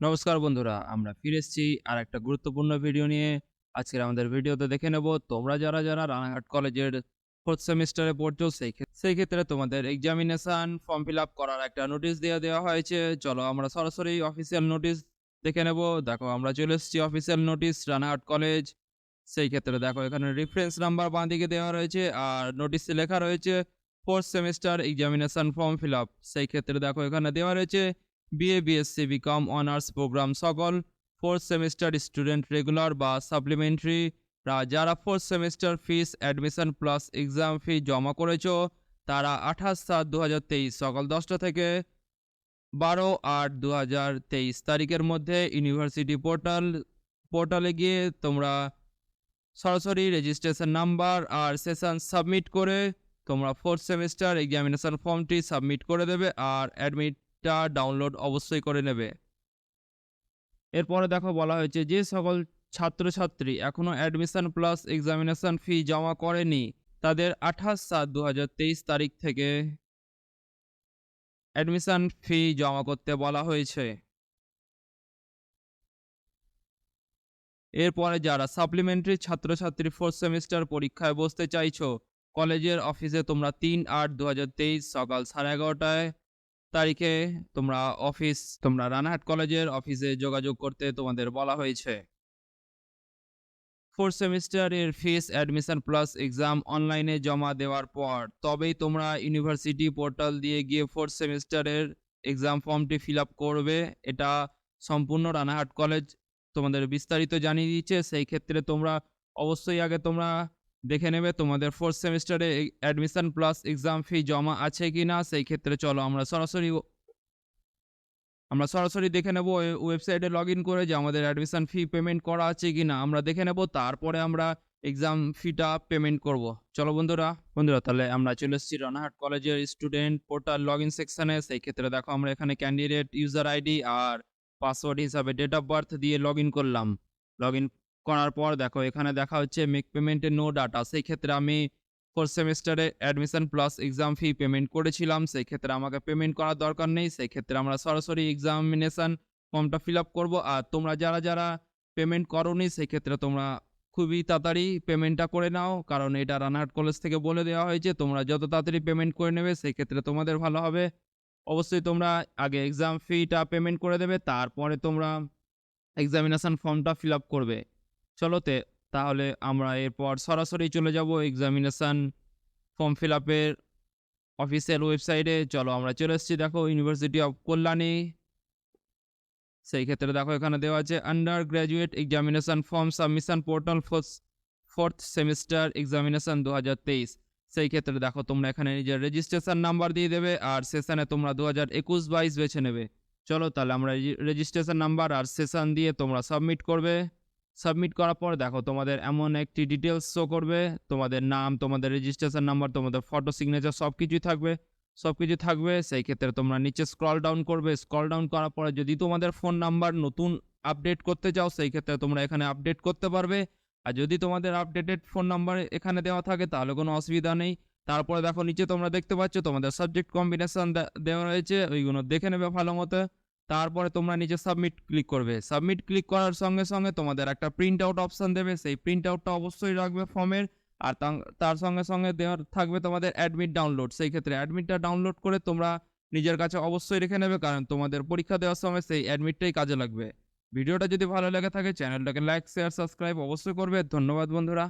নমস্কার বন্ধুরা, আমরা ফিরে এসেছি আর একটা গুরুত্বপূর্ণ ভিডিও নিয়ে। আজকের আমাদের ভিডিওতে দেখে নেব তোমরা যারা রানাঘাট কলেজের 4th সেমিস্টারে পড়ছো সেই ক্ষেত্রে তোমাদের এক্সামিনেশন ফর্ম ফিল আপ করার একটা নোটিশ দেওয়া হয়েছে। চলো আমরা সরাসরি অফিসিয়াল নোটিশ দেখে নেব। দেখো আমরা চলে এসেছি অফিসিয়াল নোটিশ রানাঘাট কলেজ। সেই ক্ষেত্রে দেখো এখানে রেফারেন্স নাম্বার বাঁ দিকে দেওয়া রয়েছে আর নোটিশে লেখা রয়েছে 4th semester examination form fill up. সেই ক্ষেত্রে দেখো এখানে দেওয়া রয়েছে BA, BSc, BCom, honours program সকল 4th সেমিস্টার স্টুডেন্ট রেগুলার বা সাপ্লিমেন্টারি যারা 4th semester fees admission plus exam fee জমা করেছো তারা 28/7/2023 সকাল 10টা থেকে 12/8/2023 তারিখের মধ্যে ইউনিভার্সিটি পোর্টালে গিয়ে তোমরা সরাসরি রেজিস্ট্রেশন নাম্বার আর সেশন সাবমিট করে তোমরা 4th সেমিস্টার এক্সামিনেশন ফর্মটি সাবমিট করে দেবে আর অ্যাডমিটটা ডাউনলোড অবশ্যই করে নেবে। এরপরে দেখো বলা হয়েছে যে সকল ছাত্রছাত্রী এখনও অ্যাডমিশন প্লাস এক্সামিনেশন ফি জমা করেনি তাদের 28/7/2023 তারিখ থেকে অ্যাডমিশন ফি জমা করতে বলা হয়েছে। এরপরে যারা সাপ্লিমেন্টারি ছাত্রছাত্রী 4th সেমিস্টার পরীক্ষায় বসতে চাইছো কলেজের অফিসে তোমরা 3/8/2023 সকাল 11:30টায় তারিখে তোমরা রানাঘাট কলেজের অফিসে যোগাযোগ করতে তোমাদের বলা হয়েছে। 4th সেমিস্টারের ফিস অ্যাডমিশন প্লাস এক্সাম অনলাইনে জমা দেওয়ার পর তবেই তোমরা ইউনিভার্সিটি পোর্টাল দিয়ে গিয়ে 4th সেমিস্টারের এক্সাম ফর্মটি ফিল আপ করবে। এটা সম্পূর্ণ রানাঘাট কলেজ তোমাদের বিস্তারিত জানিয়ে দিচ্ছে। সেই ক্ষেত্রে তোমরা অবশ্যই আগে তোমরা দেখে নেবে তোমাদের 4th সেমিস্টারে অ্যাডমিশন প্লাস এক্সাম ফি জমা আছে কি না। সেই ক্ষেত্রে চলো আমরা সরাসরি দেখে নেব ওয়েবসাইটে লগইন করে যে আমাদের অ্যাডমিশন ফি পেমেন্ট করা আছে কি না আমরা দেখে নেব। তারপরে আমরা এক্সাম ফিটা পেমেন্ট করব। চলো বন্ধুরা তাহলে আমরা চলে এসেছি রানাঘাট কলেজের স্টুডেন্ট পোর্টাল লগইন সেকশনে। সেই ক্ষেত্রে দেখো আমরা এখানে ক্যান্ডিডেট ইউজার আইডি আর পাসওয়ার্ড হিসাবে ডেট অফ বার্থ দিয়ে লগইন করলাম। লগইন করার পর দেখো এখানে দেখা হচ্ছে মেক পেমেন্টে নো ডাটা। সেই ক্ষেত্রে আমি 4th সেমিস্টারে admission plus exam fee payment করেছিলাম। সেই ক্ষেত্রে আমাকে পেমেন্ট করার দরকার নেই। সেই ক্ষেত্রে আমরা সরাসরি এক্সামিনেশন ফর্মটা ফিল আপ করবো। আর তোমরা যারা পেমেন্ট করোনি সেই ক্ষেত্রে তোমরা খুবই তাড়াতাড়ি পেমেন্টটা করে নাও, কারণ এটা রানাঘাট কলেজ থেকে বলে দেওয়া হয়েছে তোমরা যত তাড়াতাড়ি পেমেন্ট করে নেবে সেই ক্ষেত্রে তোমাদের ভালো হবে। অবশ্যই তোমরা আগে এক্সাম ফিটা পেমেন্ট করে দেবে, তারপরে তোমরা এক্সামিনেশন ফর্মটা ফিল আপ করবে। চলোতে তাহলে আমরা এরপর সরাসরি চলে যাব এক্সামিনেশন ফর্ম ফিল আপের অফিসিয়াল ওয়েবসাইটে। চলো আমরা চলে এসেছি দেখো ইউনিভার্সিটি অফ কল্যাণী। সেই ক্ষেত্রে দেখো এখানে দেওয়া আছে under graduate examination form submission portal 4th semester examination 2023। সেই ক্ষেত্রে দেখো তোমরা এখানে নিজের রেজিস্ট্রেশন নাম্বার দিয়ে দেবে আর সেশনে তোমরা 2021-22 বেছে নেবে। চলো তাহলে আমরা রেজিস্ট্রেশন নাম্বার আর সেশন দিয়ে তোমরা সাবমিট করবে। সাবমিট করার পর দেখো তোমাদের এমন একটি ডিটেলস শো করবে, তোমাদের নাম, তোমাদের রেজিস্ট্রেশন নাম্বার, তোমাদের ফটো, সিগনেচার সব কিছু থাকবে। সেই ক্ষেত্রে তোমরা নিচে স্ক্রল ডাউন করবে। স্ক্রল ডাউন করার পরে যদি তোমাদের ফোন নাম্বার নতুন আপডেট করতে চাও সেই ক্ষেত্রে তোমরা এখানে আপডেট করতে পারবে। আর যদি তোমাদের আপডেটেড ফোন নাম্বার এখানে দেওয়া থাকে তাহলে কোনো অসুবিধা নেই। তারপরে দেখো নিচে তোমরা দেখতে পাচ্ছ তোমাদের সাবজেক্ট কম্বিনেশন দেওয়া রয়েছে, ওইগুলো দেখে নেবে ভালো মতো। তারপরে তোমরা নিচে সাবমিট ক্লিক করবে। সাবমিট ক্লিক করার সঙ্গে সঙ্গে তোমাদের একটা প্রিন্ট আউট অপশান দেবে, সেই প্রিন্ট আউটটা অবশ্যই রাখবে ফর্মের। আর তার সঙ্গে সঙ্গে দেওয়ার থাকবে তোমাদের অ্যাডমিট ডাউনলোড। সেই ক্ষেত্রে অ্যাডমিটটা ডাউনলোড করে তোমরা নিজের কাছে অবশ্যই রেখে নেবে, কারণ তোমাদের পরীক্ষা দেওয়ার সময় সেই অ্যাডমিটটাই কাজে লাগবে। ভিডিওটা যদি ভালো লেগে থাকে চ্যানেলটাকে লাইক, শেয়ার, সাবস্ক্রাইব অবশ্যই করবে। ধন্যবাদ বন্ধুরা।